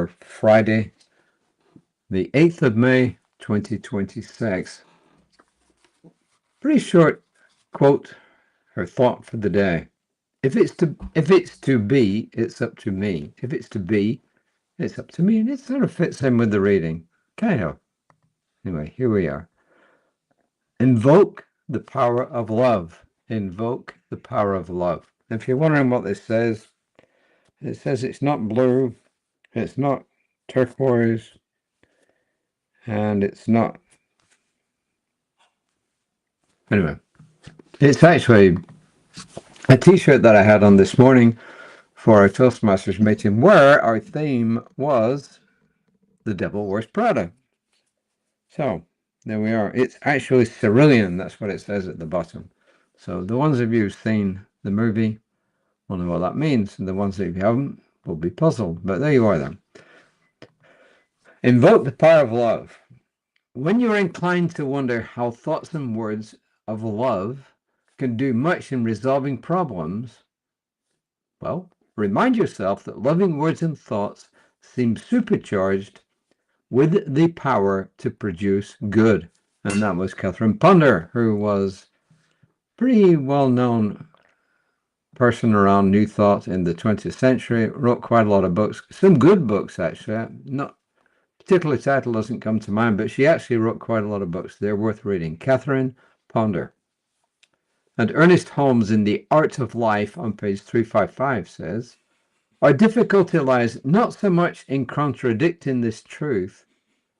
for Friday, the 8th of May, 2026. Pretty short quote, her thought for the day. If it's to be, it's up to me. If it's to be, it's up to me. And it sort of fits in with the reading. Kind of. Anyway, here we are. Invoke the power of love. Invoke the power of love. If you're wondering what this says, it says it's not blue, it's not turquoise, and it's not... Anyway, it's actually a t-shirt that I had on this morning for our Toastmasters meeting, where our theme was The Devil Wears Prada. So, there we are. It's actually cerulean, that's what it says at the bottom. So, the ones of you who've seen the movie will know what that means, and the ones that you haven't will be puzzled. But there you are then. Invoke the power of love. When you're inclined to wonder how thoughts and words of love can do much in resolving problems, well, remind yourself that loving words and thoughts seem supercharged with the power to produce good. And that was Catherine Ponder, who was a pretty well-known person around New Thought in the 20th century, wrote quite a lot of books, some good books actually, not particular title doesn't come to mind, but she actually wrote quite a lot of books. They're worth reading. Catherine Ponder. And Ernest Holmes in The Art of Life on page 355 says, our difficulty lies not so much in contradicting this truth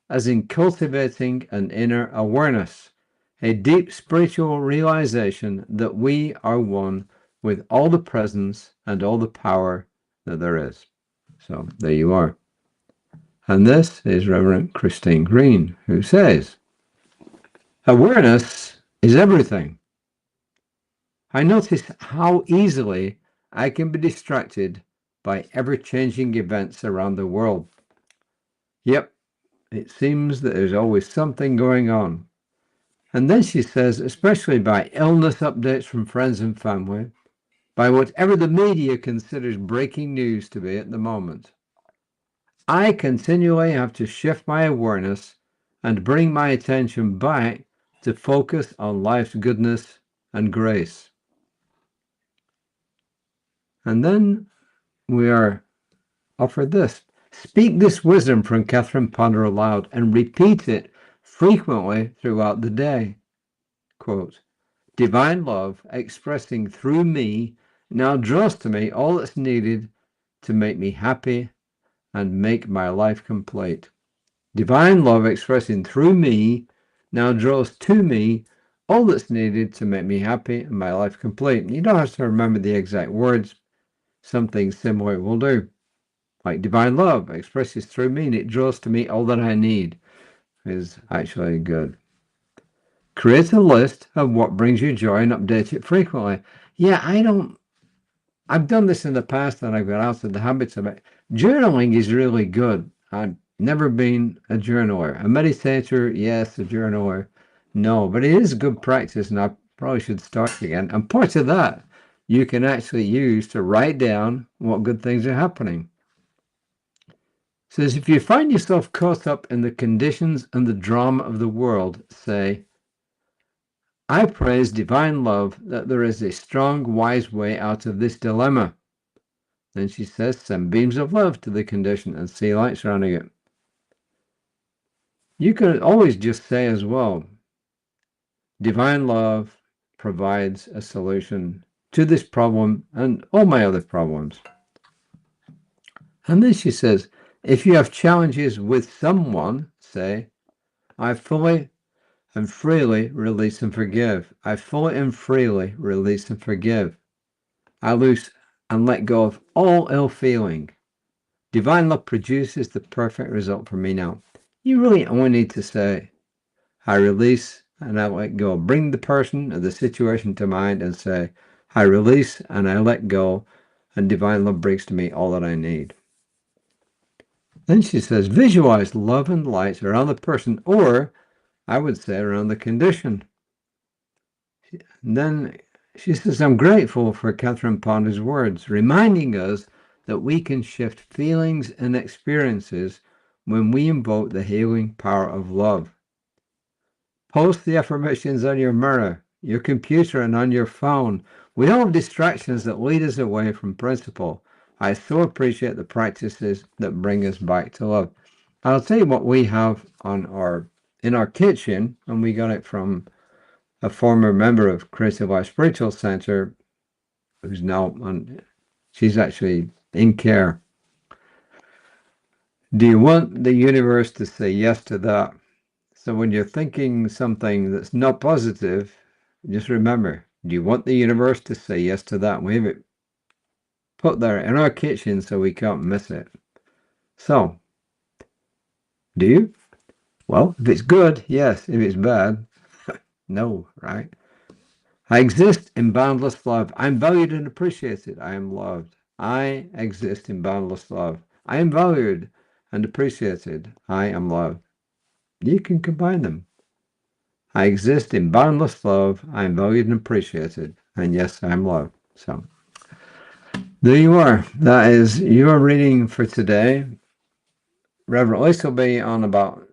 as in cultivating an inner awareness, a deep spiritual realization that we are one with all the presence and all the power that there is. So there you are. And this is Reverend Christine Green, who says, awareness is everything. I notice how easily I can be distracted by ever-changing events around the world. Yep, it seems that there's always something going on. And then she says, especially by illness updates from friends and family, by whatever the media considers breaking news to be at the moment. I continually have to shift my awareness and bring my attention back to focus on life's goodness and grace. And then we are offered this. Speak this wisdom from Catherine Ponder aloud and repeat it frequently throughout the day. Quote, divine love expressing through me now draws to me all that's needed to make me happy and make my life complete. Divine love expressing through me now draws to me all that's needed to make me happy and my life complete. You don't have to remember the exact words. Something similar will do. Like divine love expresses through me and it draws to me all that I need is actually good. Create a list of what brings you joy and update it frequently. Yeah, I've done this in the past and I've got out of the habits of it. Journaling is really good. I've never been a journaler. A meditator, yes. A journaler, no. But it is good practice and I probably should start again. And part of that you can actually use to write down what good things are happening. It says, if you find yourself caught up in the conditions and the drama of the world, say, I praise divine love that there is a strong, wise way out of this dilemma. Then she says, send beams of love to the condition and see light surrounding it. You could always just say as well, divine love provides a solution to this problem and all my other problems. And then she says, if you have challenges with someone, say, I fully and freely release and forgive. I fully and freely release and forgive. I loose and let go of all ill feeling. Divine love produces the perfect result for me now. You really only need to say, I release and I let go. Bring the person or the situation to mind and say, I release and I let go, and divine love brings to me all that I need. Then she says, visualize love and light around the person, or I would say around the condition. And then she says, I'm grateful for Catherine Ponder's words, reminding us that we can shift feelings and experiences when we invoke the healing power of love. Post the affirmations on your mirror, your computer, and on your phone. We don't have distractions that lead us away from principle. I so appreciate the practices that bring us back to love. I'll tell you what we have in our kitchen, and we got it from a former member of Creative Life Spiritual Center, who's now she's actually in care. Do you want the universe to say yes to that? So when you're thinking something that's not positive, just remember, do you want the universe to say yes to that? We have it put there in our kitchen so we can't miss it. So, do you? Well, if it's good, yes. If it's bad, no, right? I exist in boundless love. I'm valued and appreciated. I am loved. I exist in boundless love. I am valued and appreciated. I am loved. You can combine them. I exist in boundless love. I am valued and appreciated. And yes, I am loved. So there you are. That is your reading for today. Reverend Lace will be on about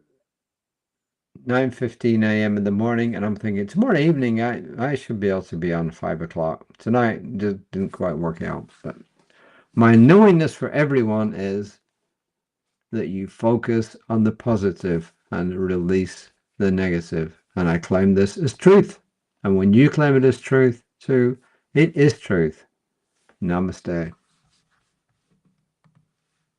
9:15 a.m. in the morning, and I'm thinking tomorrow evening I should be able to be on 5 o'clock. Tonight just didn't quite work out. But my knowingness for everyone is that you focus on the positive and release the negative. And I claim this as truth. And when you claim it as truth too, it is truth. Namaste.